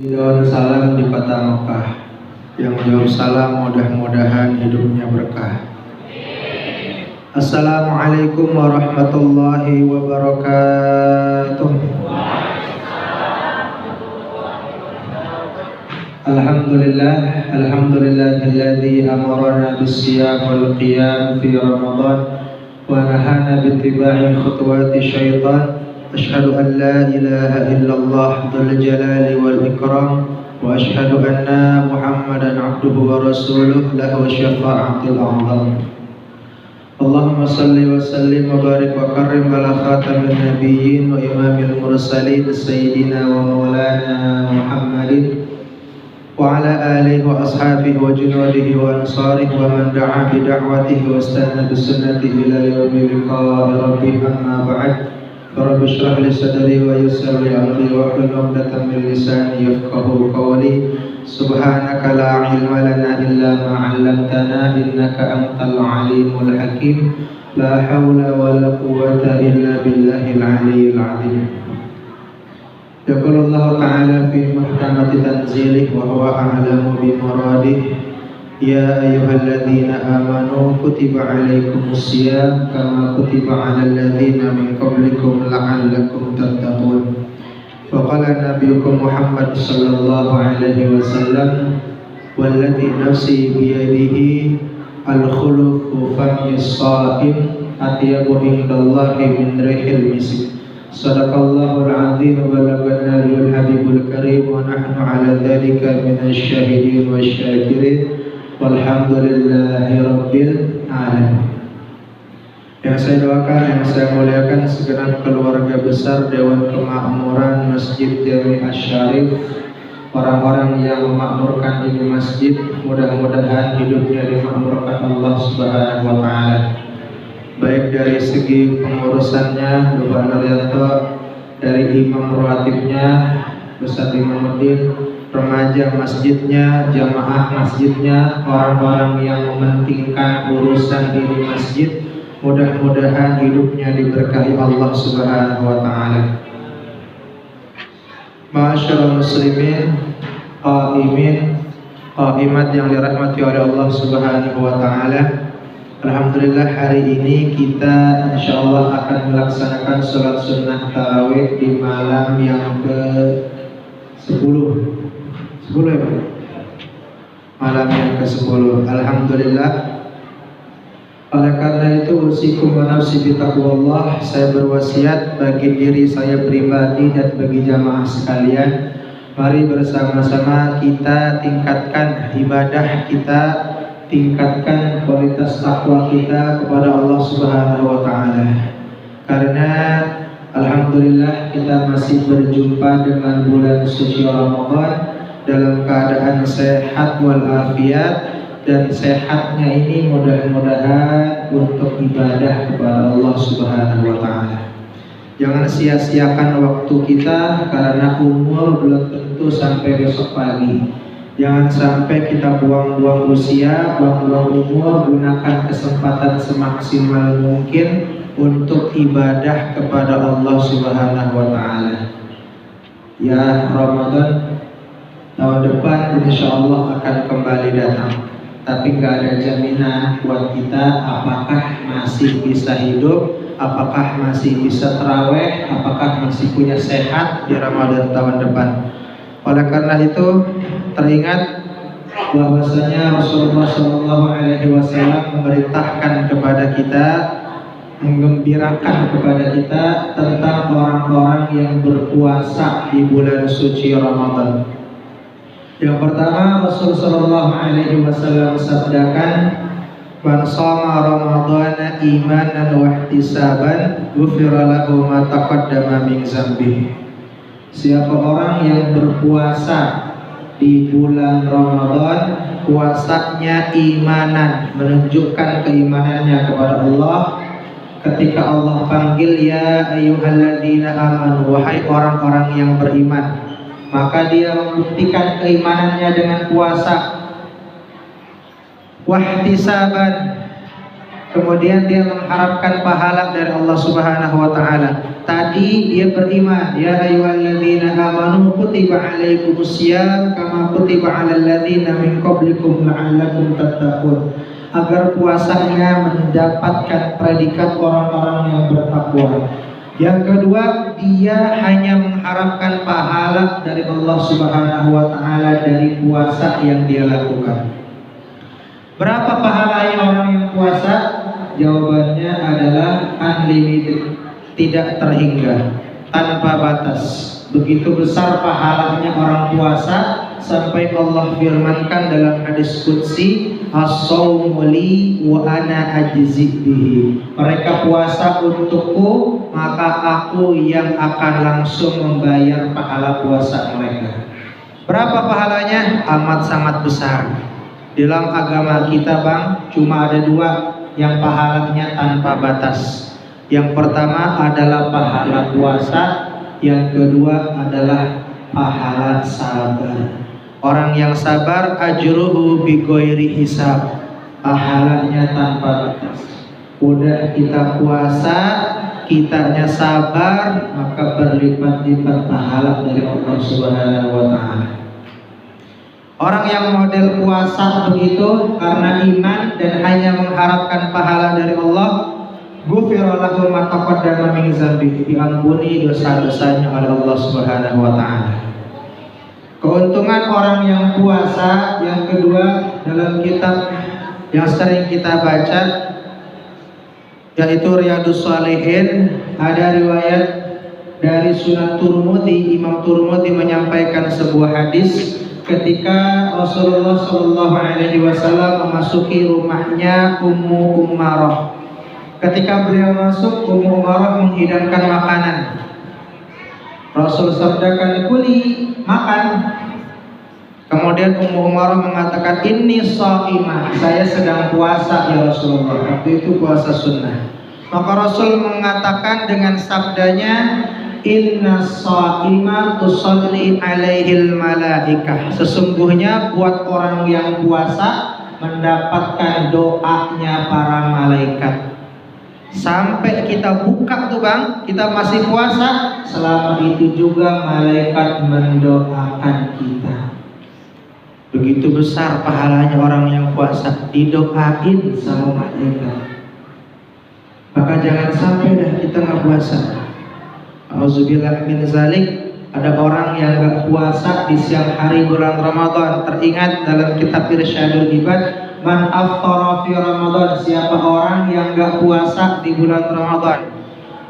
Daun salam di kota Mekah. Yang jawab salam mudah-mudahan hidupnya berkah. Assalamualaikum warahmatullahi wabarakatuh. Alhamdulillahilladzi amarana bis-siyam wal qiyam fi Ramadan wa nahana bittiba'i khutuwati syaitan. Asyhadu an la ilaha illallah dzul jalali wal ikram wa asyhadu anna Muhammadan abduhu wa rasuluh lahu syafa'atul a'zam. Allahumma salli wa sallim wa barik wa karrim ala khatamin nabiyyin wa imamil mursalin sayyidina wa maulana Muhammadin wa ala alihi wa ashabihi wa junudihi wa ansarihi wa man da'a bi da'watihi wa istanna bi sunnatihi ila yaumil liqa'i rabbih. Amma ba'd. Rabbi shrah li sadri wa yassir li amri wa hlul 'uqdatam min lisani yafqahu qawli. Subhanaka la ilma lana illa ma 'allamtana innaka antal alimul hakim. La haula wa la quwwata illa billahil aliyyil 'azim. Yaqulu Allah ta'ala fi muhkamati tanzilih wa huwa a'lamu bi muradih. Ya ayyuhalladzina amanu kutiba alaikumus syiyam kama kutiba alal ladzina min qablikum la'allakum tattaqun. Wa qala nabiyukum Muhammad sallallahu alaihi wasallam walladzi nafsi biyadihi al-khulufu famis shaim atyabu indallahi min rihil misk. Sadaqallahul azim wa balagana bil habibul karim wa nahnu ala dzalika minasy syahidin wasyakirin. Walhamdulillahi rabbil alamin. Yang saya doakan, yang saya muliakan segenap keluarga besar Dewan Kemakmuran Masjid Jami Asy-Syarif, orang-orang yang memakmurkan ini masjid, mudah-mudahan hidupnya dimakmurkan Allah Subhanahu wa taala. Baik dari segi pengurusannya, Bapak Naryanto, dari imam rawatibnya, Ustaz Imamuddin, remaja masjidnya, jamaah masjidnya, orang-orang yang mementingkan urusan di masjid, mudah-mudahan hidupnya diberkahi Allah Subhanahu wa taala. Ma'asyiral muslimin, qaimin, qaimat yang dirahmati oleh Allah Subhanahu wa taala. Alhamdulillah hari ini kita insyaallah akan melaksanakan sholat sunnah tarawih di malam yang ke-10 ya Pak? Malam yang ke-10. Alhamdulillah. Oleh karena itu usikum wa nafsi bi taqwallah, saya berwasiat bagi diri saya pribadi dan bagi jamaah sekalian, mari bersama-sama kita tingkatkan ibadah kita, tingkatkan kualitas takwa kita kepada Allah Subhanahu wa taala. Karena alhamdulillah kita masih berjumpa dengan bulan suci Ramadan dalam keadaan sehat walafiat, dan sehatnya ini mudah-mudahan untuk ibadah kepada Allah Subhanahu wa taala. Jangan sia-siakan waktu kita karena umur belum tentu sampai besok pagi. Jangan sampai kita buang-buang usia, buang-buang umur, gunakan kesempatan semaksimal mungkin untuk ibadah kepada Allah Subhanahu wa taala. Ya, Ramadan tahun depan insyaallah akan kembali datang. Tapi nggak ada jaminan buat kita apakah masih bisa hidup, apakah masih bisa tarawih, apakah masih punya sehat di Ramadan tahun depan. Oleh karena itu teringat bahwasanya Rasulullah SAW memerintahkan kepada kita, menggembirakan kepada kita tentang orang-orang yang berpuasa di bulan suci Ramadan. Yang pertama, Rasulullah SAW sabdakan, "Man shoma Ramadhana imanan wa ihtisaban, ghufira lahu ma taqaddama min dzambihi." Siapa orang yang berpuasa di bulan Ramadan, puasanya imanan, menunjukkan keimanannya kepada Allah. Ketika Allah panggil, ya ayyuhalladzina amanu, wahai orang-orang yang beriman, maka dia membuktikan keimanannya dengan puasa. Wahtisaban, kemudian dia mengharapkan pahala dari Allah Subhanahu wa taala. Tadi dia beriman, ya ayyuhalladzina amanu kutiba alaikumusiyam kama kutiba alal ladzina min qablikum la'allakum tattaqun. Agar puasanya mendapatkan predikat orang-orang yang bertakwa. Yang kedua, dia hanya mengharapkan pahala dari Allah Subhanahu wa taala dari puasa yang dia lakukan. Berapa pahalanya orang yang puasa? Jawabannya adalah unlimited, tidak terhingga, tanpa batas. Begitu besar pahalanya orang puasa sampai Allah firmankan dalam hadis qudsi, as-shaumu li wa ana ajzi bihi. Mereka puasa untukku, maka aku yang akan langsung membayar pahala puasa mereka. Berapa pahalanya? Amat sangat besar. Dalam agama kita, Bang, cuma ada dua yang pahalanya tanpa batas. Yang pertama adalah pahala puasa, yang kedua adalah pahala sabar. Orang yang sabar ajruhu bighairi hisab, pahalanya tanpa batas. Udah kita puasa, kitanya sabar, maka berlipat-lipat pahala dari Allah Subhanahu wa taala. Orang yang model puasa begitu karena iman dan hanya mengharapkan pahala dari Allah, ghufira lahu ma taqaddama min dzambihi, diampuni dosa-dosanya oleh Allah Subhanahu wa taala. Keuntungan orang yang puasa yang kedua dalam kitab yang sering kita baca yaitu Riyadhus Shalihin, ada riwayat dari Sunan Turmudi. Imam Turmudi menyampaikan sebuah hadis ketika Rasulullah Shallallahu Alaihi Wasallam memasuki rumahnya Ummu Umarah. Ketika beliau masuk, Ummu Umarah menghidangkan makanan. Rasul sabdakan, kuli, makan. Kemudian Ummu Umarah mengatakan, inni shaimah, saya sedang puasa ya Rasulullah. Waktu itu puasa sunnah. Maka Rasul mengatakan dengan sabdanya, inna shaima tusalli alaihil malaikah. Sesungguhnya buat orang yang puasa mendapatkan doanya para malaikat. Sampai kita buka tuh Bang, kita masih puasa, selama itu juga malaikat mendoakan kita. Begitu besar pahalanya orang yang puasa, didoain sama malaikat. Maka jangan sampai dah kita nggak puasa. Auzubillah min zalik. Ada orang yang nggak puasa di siang hari bulan Ramadan. Teringat dalam kitab Irsyadul Ibad, man aftara fi Ramadan, siapa orang yang nggak puasa di bulan Ramadan,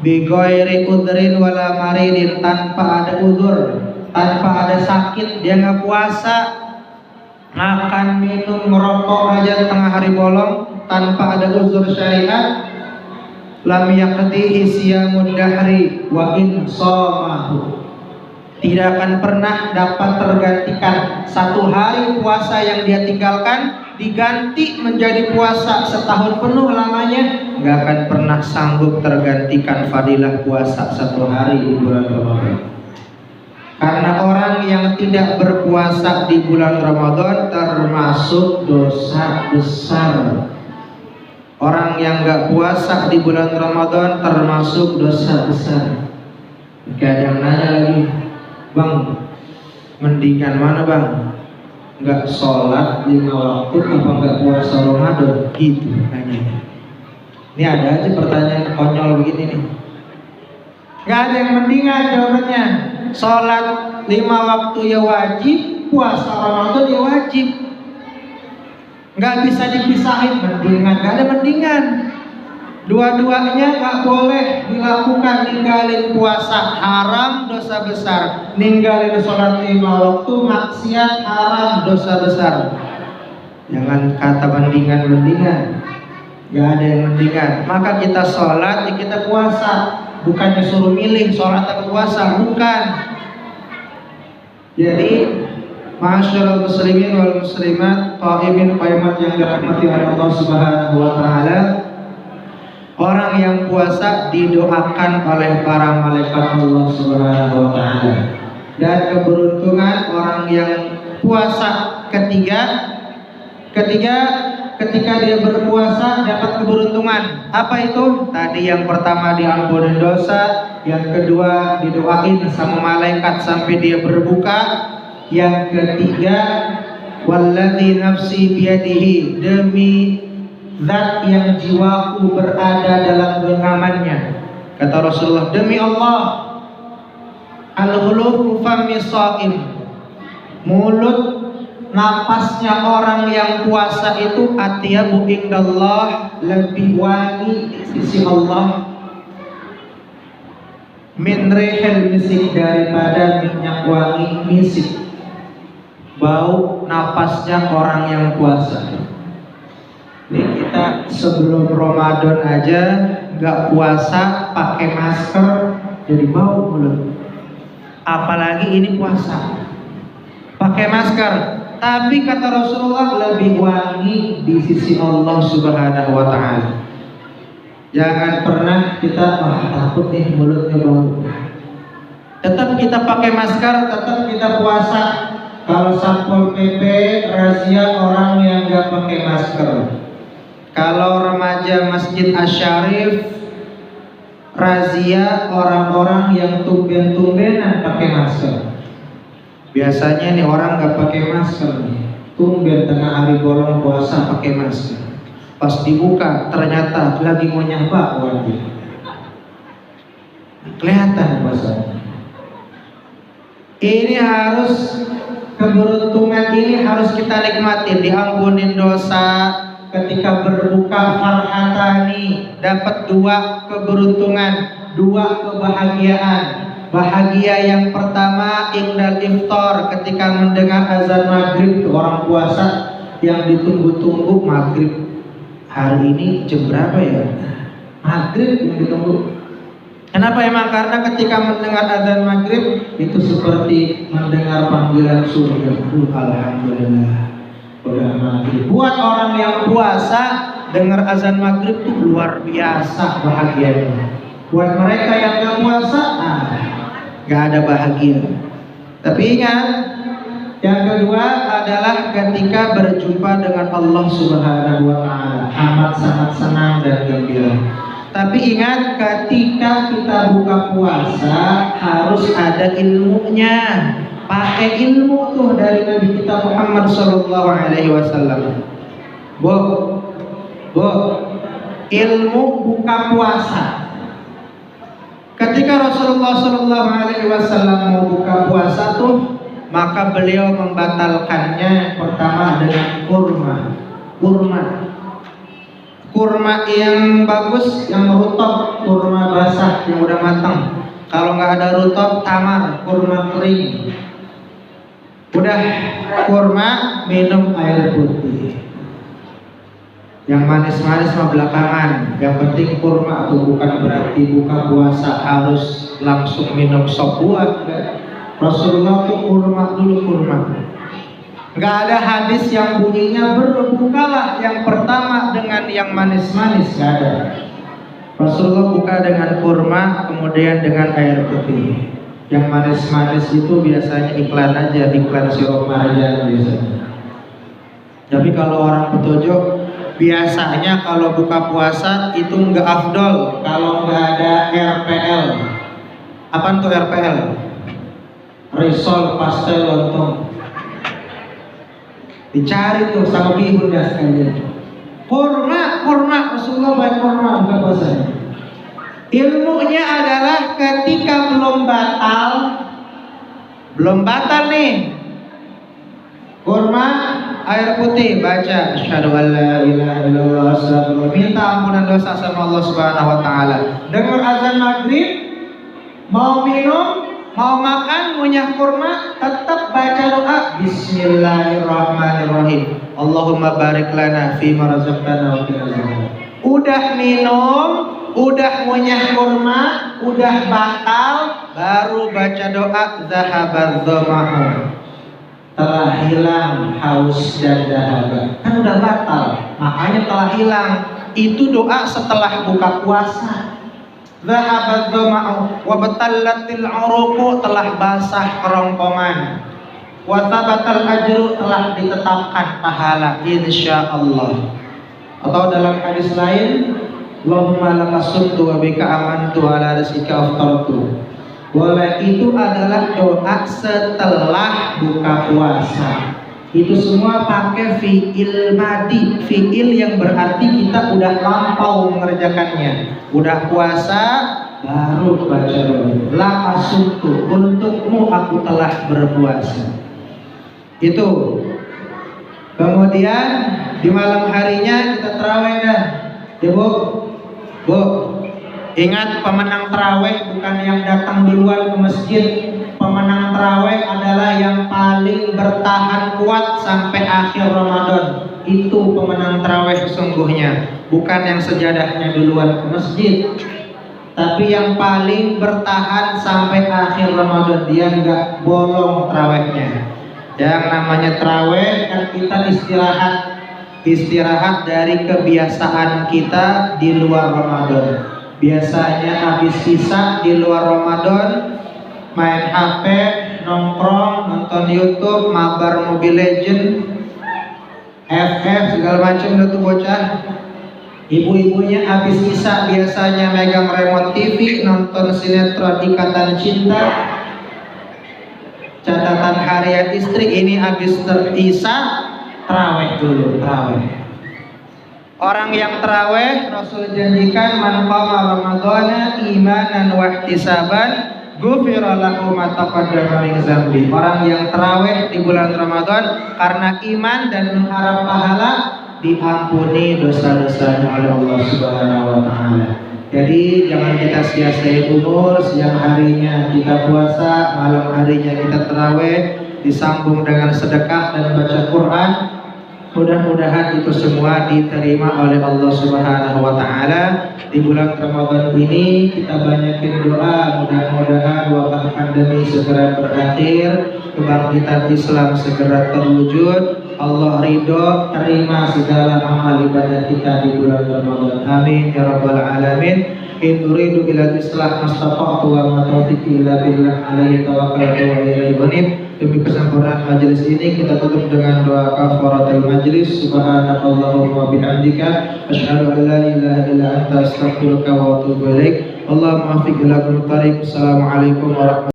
bi ghairi udhrin wala maridin, tanpa ada uzur, tanpa ada sakit, dia nggak puasa, makan, minum, merokok aja tengah hari bolong tanpa ada uzur syariat, lam yaqdihi siyamud dahri wa in shamahu, tidak akan pernah dapat tergantikan satu hari puasa yang dia tinggalkan diganti menjadi puasa setahun penuh lamanya, nggak akan pernah sanggup tergantikan fadilah puasa satu hari di bulan Ramadan. Karena orang yang tidak berpuasa di bulan Ramadan termasuk dosa besar. Orang yang nggak puasa di bulan Ramadan termasuk dosa besar. Gak ada yang nanya lagi, Bang, mendingan mana Bang? Nggak sholat 5 waktu apa nggak puasa Ramadan? Gitu nanya. Ini ada aja pertanyaan konyol begini nih. Nggak ada yang mendingan jawabannya. Sholat 5 waktu ya wajib, puasa Ramadan ya wajib. Nggak bisa dipisahin, mendingan, nggak ada mendingan. Dua-duanya nggak boleh dilakukan. Ninggalin puasa haram, dosa besar. Ninggalin sholat 5 waktu maksiat, haram, dosa besar. Jangan kata mendingan-mendingan. Nggak ada yang mendingan. Maka kita sholat, ya kita puasa. Bukannya suruh milih sholat atau puasa, bukan. Jadi ma'asyiral muslimin wal muslimat, qaimin qaimat yang dirahmati oleh Allah Subhanahu wa taala, orang yang puasa didoakan oleh para malaikat Allah Subhanahu wa taala. Dan keberuntungan orang yang puasa ketiga ketika dia berpuasa dapat keberuntungan. Apa itu? Tadi yang pertama diampuni dosa, yang kedua didoain sama malaikat sampai dia berbuka, yang ketiga walladzi nafsi biyadihi, demi zat yang jiwaku berada dalam genggamannya. Kata Rasulullah, demi Allah, al-khulufu fami shaim, mulut napasnya orang yang puasa itu atyabu indallah, lebih wangi di sisi Allah min rihil misik, daripada minyak wangi misik. Bau napasnya orang yang puasa. Ini kita sebelum Ramadan aja nggak puasa pakai masker jadi bau mulut, apalagi ini puasa pakai masker. Tapi kata Rasulullah lebih wangi di sisi Allah Subhanahu wa Ta'ala. Jangan pernah kita takut nih mulutnya bau. Tetap kita pakai masker, tetap kita puasa. Kalau Satpol PP razia orang yang nggak pakai masker. Kalau remaja Masjid Asy-Syarif razia orang-orang yang tumben-tumbenan pakai masker. Biasanya nih orang nggak pakai masker nih, tumben tengah hari bolong puasa pakai masker. Pas dibuka ternyata lagi mau nyapa wajib. Kelihatan puasanya. Ini harus, keberuntungan ini harus kita nikmatin, diampunin dosa. Ketika berbuka farhatani, dapat 2 keberuntungan, 2 kebahagiaan. Bahagia yang pertama indal iftar, ketika mendengar azan maghrib. Orang puasa yang ditunggu-tunggu maghrib. Hari ini jam berapa ya? Maghrib yang ditunggu. Kenapa emang? Karena ketika mendengar azan maghrib itu seperti mendengar panggilan surga. Alhamdulillah, udah maghrib. Buat orang yang puasa, dengar azan maghrib itu luar biasa bahagianya. Buat mereka yang gak puasa, gak ada bahagia. Tapi ingat, yang kedua adalah ketika berjumpa dengan Allah Subhanahu wa Ta'ala, amat sangat senang dan gembira. Tapi ingat, ketika kita buka puasa harus ada ilmunya. Pakai ilmu tuh dari Nabi kita Muhammad sallallahu alaihi wasallam. Ilmu buka puasa. Ketika Rasulullah sallallahu alaihi wasallam mau buka puasa tuh, maka beliau membatalkannya pertama dengan kurma yang bagus, yang rutab, kurma basah yang udah matang. Kalau nggak ada rutab, tamar, kurma kering. Udah kurma, minum air putih. Yang manis-manis mah belakangan. Yang penting kurma tuh, bukan berarti buka puasa harus langsung minum sop buah. Rasulullah tuh kurma dulu, kurma. Nggak ada hadis yang bunyinya berbukalah yang pertama dengan yang manis-manis, nggak ada. Rasulullah buka dengan kurma, kemudian dengan air putih. Yang manis-manis itu biasanya iklan aja, iklan sirup marjan biasanya. Tapi kalau orang petunjuk, biasanya kalau buka puasa itu nggak afdol kalau nggak ada RPL. Apaan tuh RPL? Risol pastel lontong. Dicari tuh sama bihun ya sekalian. Kurma, Rasulullah baik kurma bukan puasanya. Ilmunya adalah ketika belum batal nih. Kurma, air putih, baca asyhadu an la ilaha illallah, astagfirullah, minta ampunan dosa sama Allah Subhanahu wa Ta'ala. Dengar azan maghrib, mau minum, mau makan, ngunyah kurma, tetap baca doa Bismillahirrahmanirrahim. Allahumma barik lana fima razaqtana wa qina adzabannar. Udah minum, udah ngunyah kurma, udah batal, baru baca doa zahabadz dhama'u. Telah hilang haus dan dahaga. Kan udah batal, makanya telah hilang. Itu doa setelah buka puasa. Zahabadz dhama'u wa batallatil 'uruqu, telah basah kerongkongan. Wa thabatal ajru, telah ditetapkan pahala insyaallah. Atau dalam hadis lain, Allahumma laka sumtu wa bika amantu ala rizqika aftartu. Boleh itu adalah doa setelah buka puasa. Itu semua pakai fi'il madi, fi'il yang berarti kita udah lampau mengerjakannya. Udah puasa baru baca doa. Laka sumtu, untukmu aku telah berpuasa. Itu. Kemudian di malam harinya kita tarawih dah. Ya Bu, ingat pemenang tarawih bukan yang datang duluan ke masjid. Pemenang tarawih adalah yang paling bertahan kuat sampai akhir Ramadan. Itu pemenang tarawih sesungguhnya, bukan yang sejadahnya duluan ke masjid, tapi yang paling bertahan sampai akhir Ramadan. Dia nggak bolong tarawihnya. Yang namanya tarawih kan kita istirahat dari kebiasaan kita di luar Ramadan. Biasanya habis sisa di luar Ramadan main HP, nongkrong, nonton YouTube, mabar Mobile Legend, FF segala macam itu bocah. Ibu-ibunya habis sisa biasanya megang remote TV, nonton sinetron Ikatan Cinta, catatan harian istri. Ini habis terisa tarawih dulu, tarawih. Orang yang tarawih Rasul janjikan man qama ramadhana imanan wa ihtisaban ghufira lahu ma taqaddama min dzambi. Orang yang tarawih di bulan Ramadan karena iman dan mengharap pahala, diampuni dosa-dosanya oleh Allah Subhanahu wa taala. Jadi jangan kita sia-siain umur. Siang harinya kita puasa, malam harinya kita tarawih, disambung dengan sedekah dan baca Quran. Mudah-mudahan itu semua diterima oleh Allah Subhanahu wa taala. Di bulan Ramadan ini kita banyakin doa, mudah-mudahan wabah pandemi segera berakhir, kebangkitan Islam segera terwujud, Allah ridho, terima segala amal ibadah kita di bulan Ramadan. Amin ya rabbal alamin. In uridu ila islah mastata'tu wa ma taufiqi illa billah alaihi tawakkaltu wa ilaihi unib. Demi kesempurnaan majelis ini kita tutup dengan doa kafaratul majlis. Subhanakallahumma bihamdika asyhadu an la ilaha illa anta astaghfiruka wa atubu ilaik. Allahumma waffiq ila kulli thariq. Assalamualaikum warahmatullahi wabarakatuh.